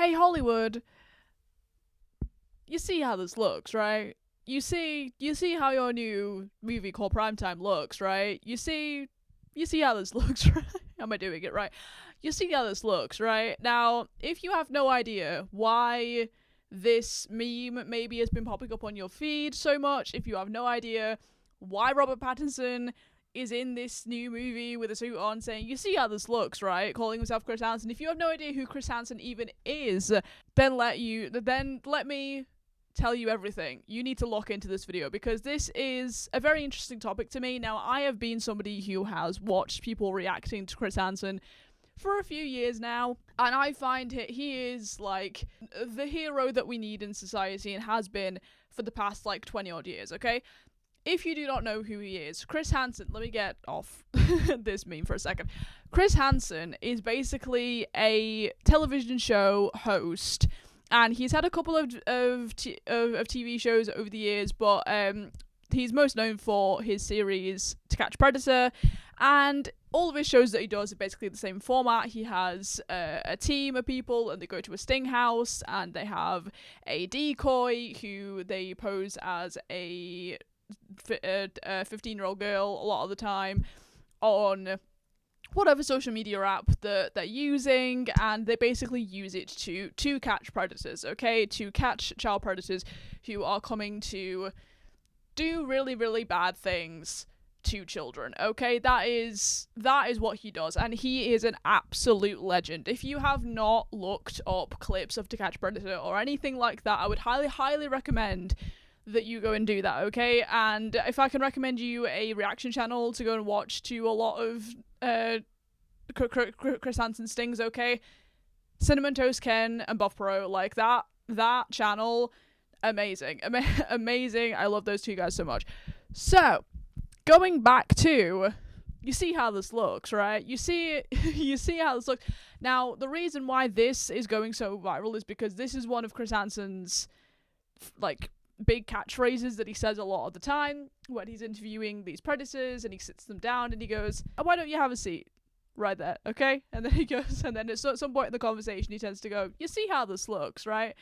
hey Hollywood, you see how this looks, right? You see how your new movie called Primetime looks, right? You see how this looks, right? Am I doing it right? You see how this looks, right? Now, if you have no idea why this meme maybe has been popping up on your feed so much, if you have no idea why Robert Pattinson is in this new movie with a suit on saying, you see how this looks, right? Calling himself Chris Hansen. If you have no idea who Chris Hansen even is, then let me tell you everything. You need to lock into this video because this is a very interesting topic to me. Now, I have been somebody who has watched people reacting to Chris Hansen for a few years now, and I find he is like the hero that we need in society and has been for the past like 20 odd years, okay? If you do not know who he is, Chris Hansen, let me get off this meme for a second. Chris Hansen is basically a television show host, and he's had a couple of TV shows over the years, but he's most known for his series To Catch a Predator, and all of his shows that he does are basically the same format. He has a team of people, and they go to a sting house, and they have a decoy who they pose as a 15-year-old girl a lot of the time on whatever social media app that they're using, and they basically use it to catch predators, okay? To catch child predators who are coming to do really, really bad things to children, okay? That is what he does, and he is an absolute legend. If you have not looked up clips of To Catch a Predator or anything like that, I would highly, highly recommend that you go and do that, okay? And if I can recommend you a reaction channel to go and watch to a lot of Chris Hansen stings, okay? Cinnamon Toast Ken and Buff Pro, like that channel, amazing. Amazing. I love those two guys so much. So, going back to, you see how this looks, right? You see how this looks. Now, the reason why this is going so viral is because this is one of Chris Hansen's, like, big catchphrases that he says a lot of the time when he's interviewing these predators, and he sits them down and he goes, oh, why don't you have a seat right there, okay? And then he goes, and then at some point in the conversation he tends to go, you see how this looks, right?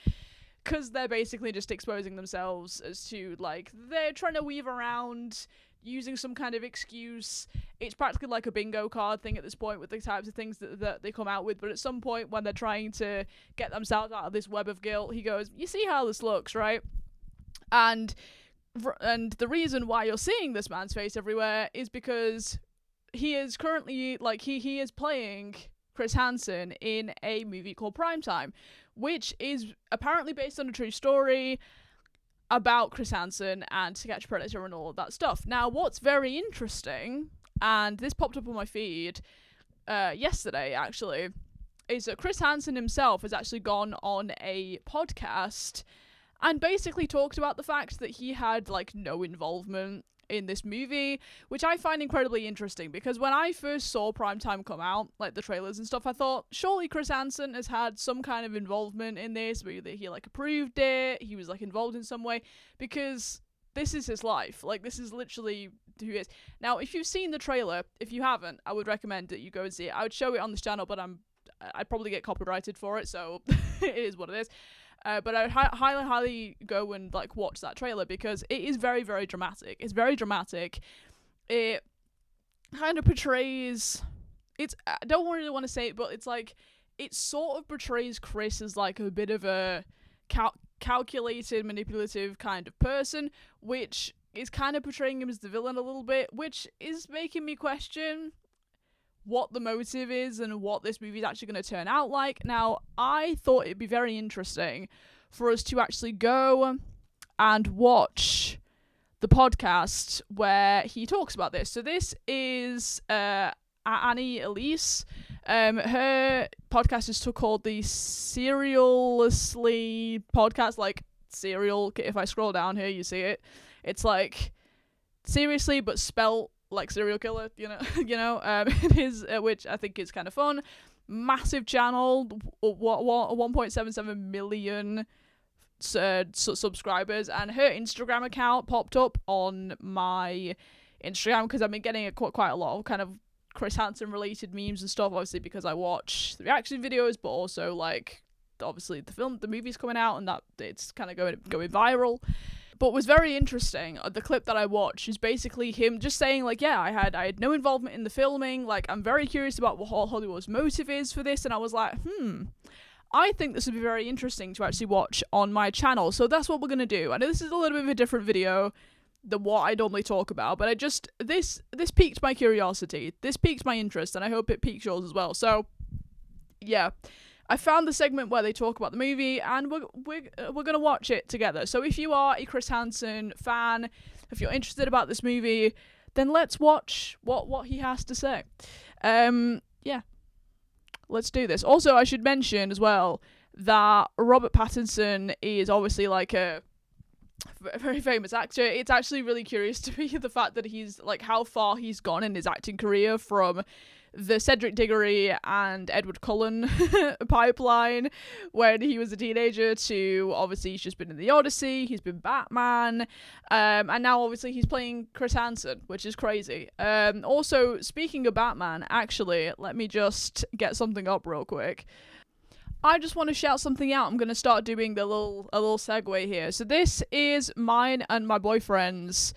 Because they're basically just exposing themselves as to, like, they're trying to weave around using some kind of excuse. It's practically like a bingo card thing at this point with the types of things that they come out with, but at some point when they're trying to get themselves out of this web of guilt, he goes, you see how this looks, right? And the reason why you're seeing this man's face everywhere is because he is currently, like, he is playing Chris Hansen in a movie called Primetime, which is apparently based on a true story about Chris Hansen and To Catch a Predator and all of that stuff. Now, what's very interesting, and this popped up on my feed yesterday, actually, is that Chris Hansen himself has actually gone on a podcast and basically talked about the fact that he had, like, no involvement in this movie, which I find incredibly interesting, because when I first saw Primetime come out, like the trailers and stuff, I thought, surely Chris Hansen has had some kind of involvement in this, whether he, like, approved it, he was, like, involved in some way, because this is his life. Like, this is literally who he is. Now, if you've seen the trailer, if you haven't, I would recommend that you go and see it. I would show it on this channel, but I'd probably get copyrighted for it, so it is what it is. But I would highly go and, like, watch that trailer, because it is very, very dramatic. It's very dramatic. It kind of portrays, I don't really want to say it, but it's like, it sort of portrays Chris as, like, a bit of a calculated, manipulative kind of person, which is kind of portraying him as the villain a little bit, which is making me question what the motive is and what this movie is actually going to turn out like. Now, I thought it'd be very interesting for us to actually go and watch the podcast where he talks about this. So this is Annie Elise. Her podcast is called the Seriously Podcast, like serial. If I scroll down here, you see it. It's like seriously, but spelt like serial killer, it is, which I think is kind of fun. Massive channel, 1.77 million subscribers, and her Instagram account popped up on my Instagram because I've been getting quite a lot of kind of Chris Hansen related memes and stuff, obviously because I watch the reaction videos, but also, like, obviously the movie's coming out and that it's kind of going viral. But was very interesting. The clip that I watched is basically him just saying, like, yeah, I had no involvement in the filming. Like, I'm very curious about what Hollywood's motive is for this. And I was like, I think this would be very interesting to actually watch on my channel. So that's what we're going to do. I know this is a little bit of a different video than what I normally talk about, but this piqued my curiosity. This piqued my interest, and I hope it piques yours as well. So, yeah. I found the segment where they talk about the movie, and we're gonna watch it together. So if you are a Chris Hansen fan, if you're interested about this movie, then let's watch what he has to say. Yeah, let's do this. Also, I should mention as well that Robert Pattinson is obviously like a very famous actor. It's actually really curious to me the fact that he's like how far he's gone in his acting career from the Cedric Diggory and Edward Cullen pipeline when he was a teenager to obviously he's just been in The Odyssey, he's been Batman, and now obviously he's playing Chris Hansen, which is crazy. Also, speaking of Batman, actually, let me just get something up real quick. I just want to shout something out. I'm going to start doing a little segue here. So this is mine and my boyfriend's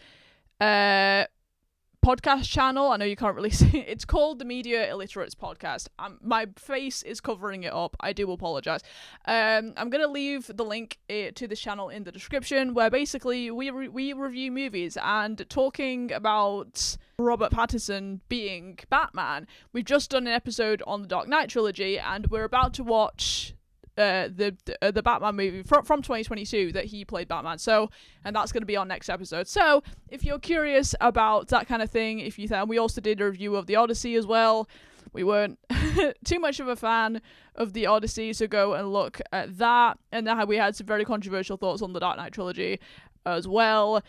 podcast channel. I know you can't really see it. It's called the Media Illiterates Podcast. My face is covering it up. I do apologize. I'm going to leave the link to this channel in the description, where basically we review movies, and talking about Robert Pattinson being Batman. We've just done an episode on the Dark Knight trilogy, and we're about to watch the Batman movie from 2022 that he played Batman. So, and that's going to be our next episode. So, if you're curious about that kind of thing, we also did a review of The Odyssey as well. We weren't too much of a fan of The Odyssey, so go and look at that. And then we had some very controversial thoughts on the Dark Knight trilogy as well.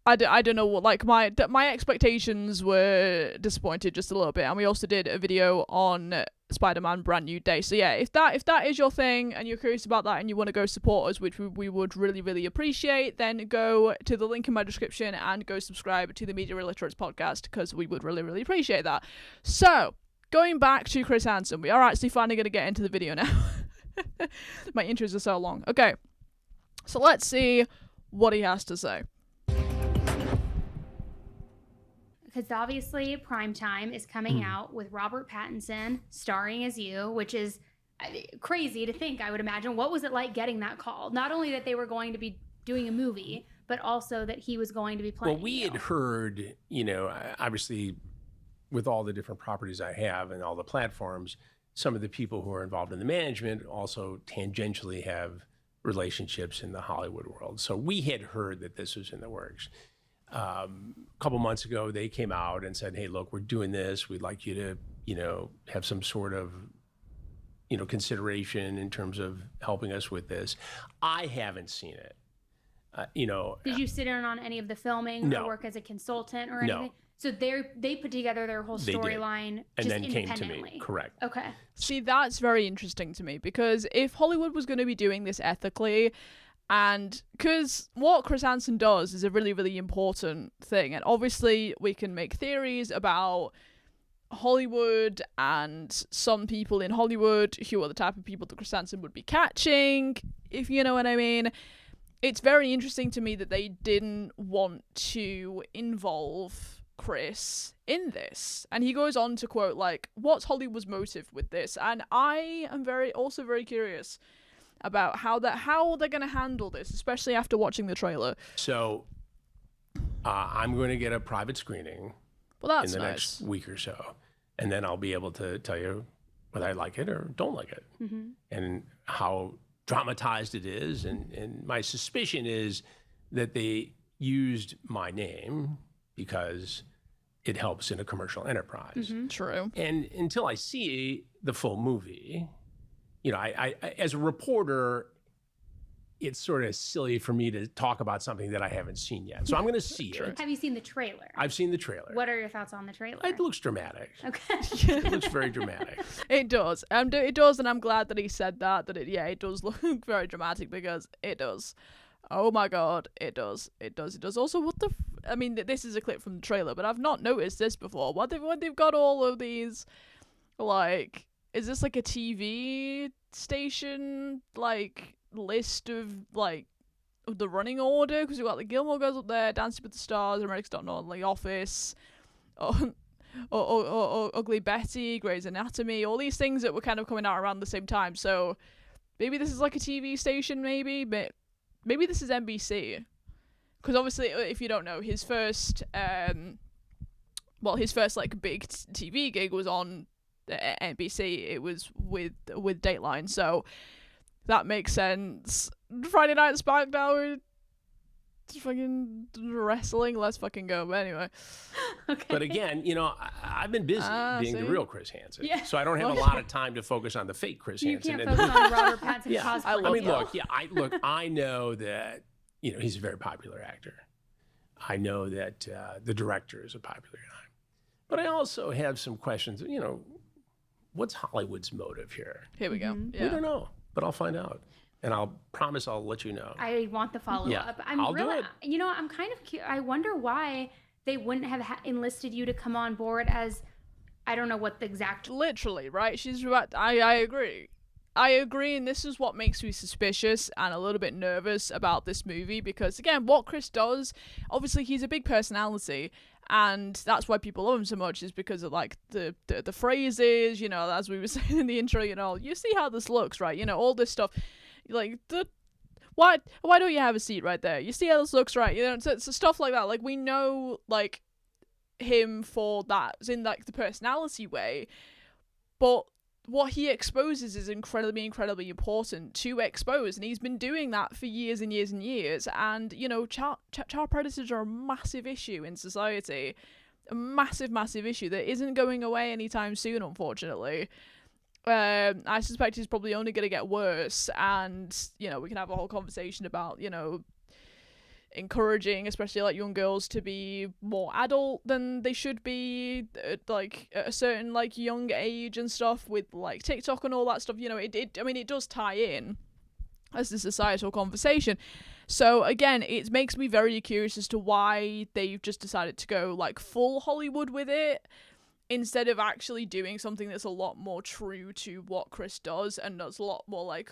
I don't know what, like, my expectations were disappointed just a little bit. And we also did a video on Spider-Man Brand New Day. So yeah, if that is your thing and you're curious about that and you want to go support us, which we would really, really appreciate, then go to the link in my description and go subscribe to the Media Illiterates Podcast, because we would really, really appreciate that. So, going back to Chris Hansen, we are actually finally going to get into the video now. My intros are so long. Okay, so let's see what he has to say. Because obviously Primetime is coming out with Robert Pattinson starring as you, which is crazy to think, I would imagine. What was it like getting that call? Not only that they were going to be doing a movie, but also that he was going to be playing. Well, we had heard, obviously with all the different properties I have and all the platforms, some of the people who are involved in the management also tangentially have relationships in the Hollywood world. So we had heard that this was in the works. A couple months ago, they came out and said, hey, look, we're doing this. We'd like you to, have some sort of, consideration in terms of helping us with this. I haven't seen it. Did you sit in on any of the filming or work as a consultant or anything? No. So they put together their whole storyline and just then came to independently. me. Correct. Okay. See, that's very interesting to me, because if Hollywood was going to be doing this ethically, and because what Chris Hansen does is a really, really important thing. And obviously we can make theories about Hollywood and some people in Hollywood who are the type of people that Chris Hansen would be catching, if you know what I mean. It's very interesting to me that they didn't want to involve Chris in this. And he goes on to quote, like, what's Hollywood's motive with this? And I am very curious about how they're going to handle this, especially after watching the trailer. So I'm going to get a private screening in the next week or so, and then I'll be able to tell you whether I like it or don't like it, and how dramatized it is. And my suspicion is that they used my name because it helps in a commercial enterprise. True. And until I see the full movie, I as a reporter, it's sort of silly for me to talk about something that I haven't seen yet. So I'm going to see it. Have you seen the trailer? I've seen the trailer. What are your thoughts on the trailer? It looks dramatic. Okay. It looks very dramatic. It does. It does, and I'm glad that he said that it does look very dramatic, because it does. Oh my God, it does. It does. Also, I mean, this is a clip from the trailer, but I've not noticed this before. When they've got all of these, like, is this like a TV station like list of like the running order? Because we've got the Gilmore Girls up there, Dancing with the Stars, America's Not Normal, The Office, or Ugly Betty, Grey's Anatomy, all these things that were kind of coming out around the same time. So maybe this is like a TV station, maybe this is NBC. Because obviously, if you don't know, his first like big TV gig was on NBC. It was with Dateline, so that makes sense. Friday Night SmackDown, fucking wrestling. Let's fucking go. But anyway. Okay. But again, I've been busy being the real Chris Hansen. Yeah. So I don't have a lot of time to focus on the fake Chris You Hansen. can't focus on Robert Pattinson Yeah. cosplay. I mean, I know that, he's a very popular actor. I know that the director is a popular guy. But I also have some questions, what's Hollywood's motive here? Here we go. Yeah. We don't know, but I'll find out. And I'll promise I'll let you know. I want the follow-up. Yeah, I'll do it. I'm kind of curious. I wonder why they wouldn't have enlisted you to come on board as, I don't know what the exact... Literally, right? She's right. I agree. I agree, and this is what makes me suspicious and a little bit nervous about this movie, because, again, what Chris does, obviously he's a big personality, and that's why people love him so much, is because of, like, the phrases, as we were saying in the intro, you see how this looks, right? All this stuff. Like, why don't you have a seat right there? You see how this looks, right? So stuff like that. Like, we know, like, him for that, in, like, the personality way, but what he exposes is incredibly, incredibly important to expose, and he's been doing that for years and years and years. And, child predators are a massive issue in society. A massive, massive issue that isn't going away anytime soon, unfortunately. I suspect he's probably only going to get worse, and we can have a whole conversation about encouraging, especially like young girls, to be more adult than they should be, like at a certain like young age and stuff, with like TikTok and all that stuff. It does tie in as the societal conversation. So again, it makes me very curious as to why they've just decided to go like full Hollywood with it, instead of actually doing something that's a lot more true to what Chris does, and that's a lot more like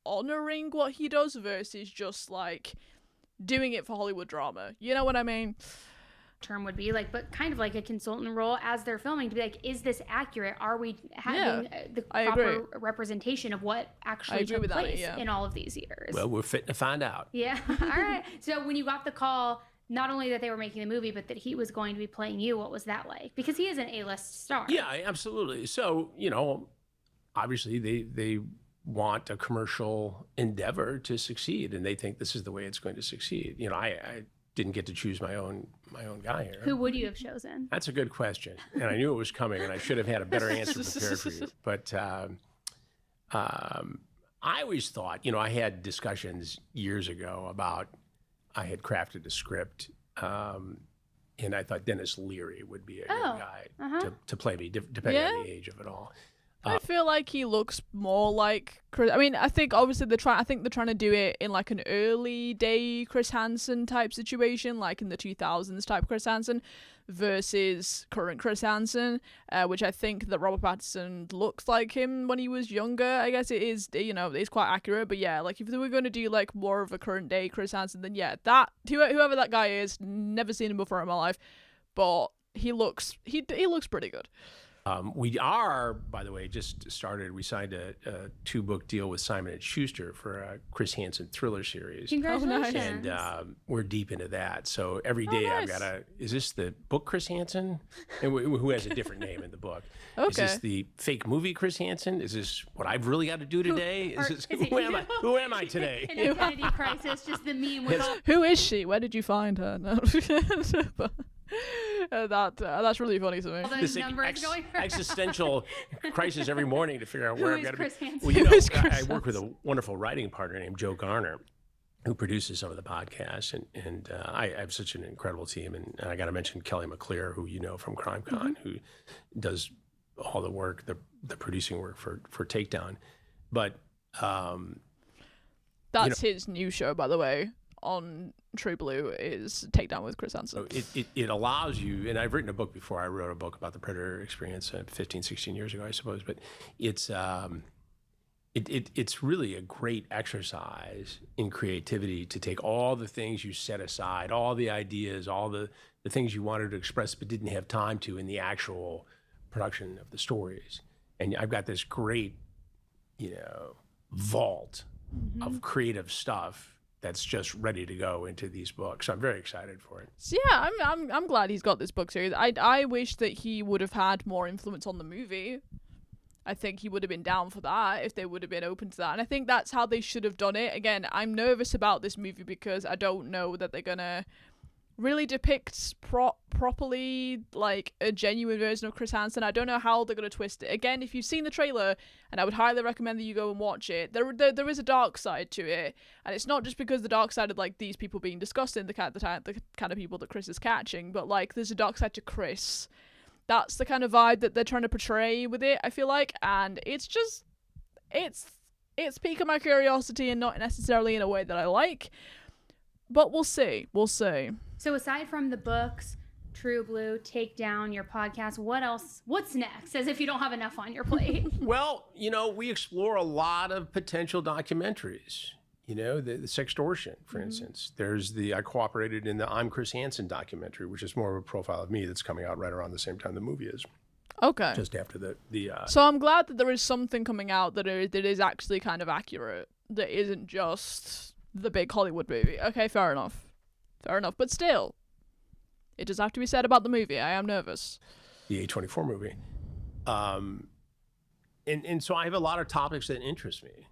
honoring what he does versus just like doing it for Hollywood drama. You know what I mean? Term would be like, but kind of like a consultant role as they're filming, to be like, is this accurate? Are we having the proper representation of what actually took place in all of these years? Well, we're fit to find out. Yeah. All right. So when you got the call, not only that they were making the movie, but that he was going to be playing you, what was that like? Because he is an A-list star. Yeah, absolutely. So, obviously they want a commercial endeavor to succeed, and they think this is the way it's going to succeed. I didn't get to choose my own guy here. Who would you have chosen? That's a good question, and I knew it was coming, and I should have had a better answer prepared for you. But I always thought, I had discussions years ago about, I had crafted a script, and I thought Dennis Leary would be a good guy to play me, depending on the age of it all. I feel like he looks more like Chris. I mean, I think obviously they're trying to do it in like an early day Chris Hansen type situation, like in the 2000s type Chris Hansen, versus current Chris Hansen, which I think that Robert Pattinson looks like him when he was younger. I guess it is, it's quite accurate. But yeah, like if they were going to do like more of a current day Chris Hansen, then yeah, that whoever that guy is, never seen him before in my life, but he looks pretty good. We are, by the way, just started. We signed a 2-book deal with Simon & Schuster for a Chris Hansen thriller series. Congratulations. And we're deep into that. So every day I've got is this the book Chris Hansen? And who has a different name in the book? Okay. Is this the fake movie Chris Hansen? Is this what I've really got to do today? Who am I today? An identity crisis, just the meme with all... Who is she? Where did you find her? No. That's really funny to me. All those numbers going around. Existential crisis every morning to figure out where I've got to be. Chris Hansen? Well, I work with a wonderful writing partner named Joe Garner, who produces some of the podcasts, and I have such an incredible team. And I got to mention Kelly McClure, who you know from CrimeCon, who does all the work, the producing work for Takedown. But that's his new show, by the way. on True Blue is Takedown with Chris Hansen. So it allows you, and I've written a book before. I wrote a book about the Predator experience 15, 16 years ago, I suppose. But it's really a great exercise in creativity to take all the things you set aside, all the ideas, all the things you wanted to express but didn't have time to in the actual production of the stories. And I've got this great, vault of creative stuff that's just ready to go into these books. So I'm very excited for it. So yeah, I'm glad he's got this book series. I wish that he would have had more influence on the movie. I think he would have been down for that if they would have been open to that. And I think that's how they should have done it. Again, I'm nervous about this movie because I don't know that they're gonna really depict properly like a genuine version of Chris Hansen. I don't know how they're going to twist it. Again, if you've seen the trailer, and I would highly recommend that you go and watch it, there is a dark side to it, and it's not just because the dark side of like these people being disgusting, the kind of people that Chris is catching, but like there's a dark side to Chris. That's the kind of vibe that they're trying to portray with it, I feel like, and it's piquing my curiosity and not necessarily in a way that I like. But we'll see. So aside from the books, True Blue, Takedown, your podcast, what else? What's next? As if you don't have enough on your plate. Well, we explore a lot of potential documentaries. The Sextortion, for instance. There's I cooperated in the I'm Chris Hansen documentary, which is more of a profile of me that's coming out right around the same time the movie is. Okay. Just after the So I'm glad that there is something coming out that is actually kind of accurate. That isn't just the big Hollywood movie. Okay, fair enough. But still, it does have to be said about the movie. I am nervous. The A24 movie. And so I have a lot of topics that interest me,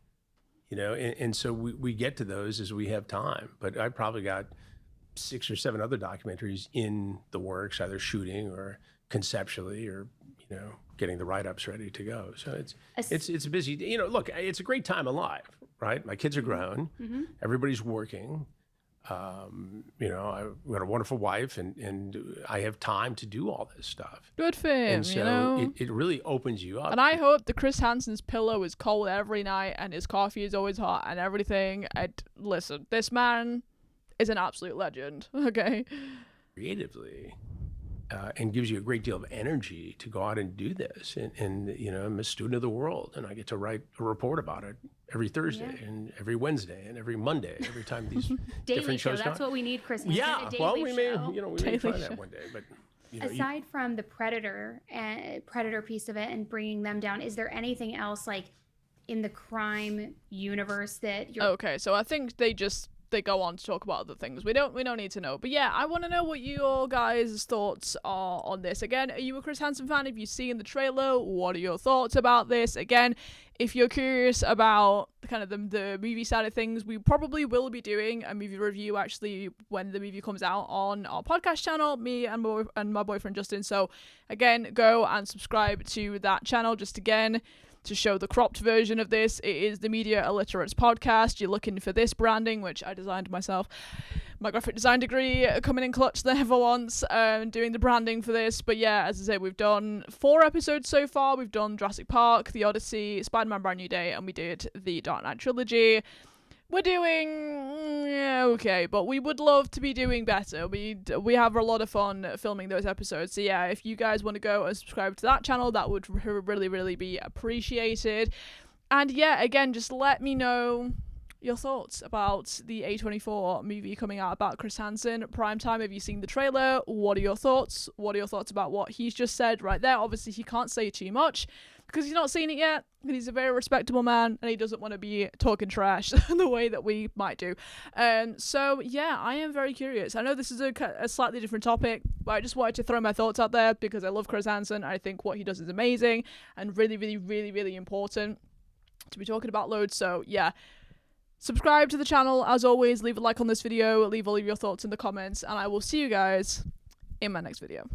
and so we get to those as we have time. But I've probably got 6 or 7 other documentaries in the works, either shooting or conceptually or, getting the write-ups ready to go. So it's a busy, look, it's a great time alive, right? My kids are grown. Everybody's working. I've got a wonderful wife and I have time to do all this stuff. Good for him, and so it really opens you up. And I hope that Chris Hansen's pillow is cold every night and his coffee is always hot and everything. Listen, this man is an absolute legend, okay? Creatively, and gives you a great deal of energy to go out and do this. And I'm a student of the world and I get to write a report about it every Thursday and every Wednesday and every Monday, every time these different shows That's what we need, Chris Hansen. Yeah, we may try that one day. But aside from the Predator piece of it and bringing them down, is there anything else like in the crime universe that you're... Okay, so I think they go on to talk about other things. We don't need to know. But yeah, I want to know what your guys' thoughts are on this. Again, are you a Chris Hansen fan? Have you seen the trailer? What are your thoughts about this? Again, if you're curious about kind of the movie side of things, we probably will be doing a movie review actually when the movie comes out on our podcast channel, me and my boyfriend Justin. So again, go and subscribe to that channel just again to show the cropped version of this. It is the Media Illiterates podcast. You're looking for this branding, which I designed myself. My graphic design degree coming in clutch there for once, doing the branding for this. But yeah, as I said, we've done 4 episodes so far. We've done Jurassic Park, The Odyssey, Spider-Man Brand New Day, and we did the Dark Knight trilogy. We're doing okay, but we would love to be doing better. We have a lot of fun filming those episodes. So yeah, if you guys want to go and subscribe to that channel, that would really, really be appreciated. And yeah, again, just let me know your thoughts about the A24 movie coming out about Chris Hansen. Primetime, have you seen the trailer? What are your thoughts? What are your thoughts about what he's just said right there? Obviously, he can't say too much because he's not seen it yet. He's a very respectable man and he doesn't want to be talking trash the way that we might do. So yeah, I am very curious. I know this is a slightly different topic, but I just wanted to throw my thoughts out there because I love Chris Hansen. I think what he does is amazing and really, really, really, really important to be talking about loads. So yeah, subscribe to the channel. As always, leave a like on this video, leave all of your thoughts in the comments, and I will see you guys in my next video.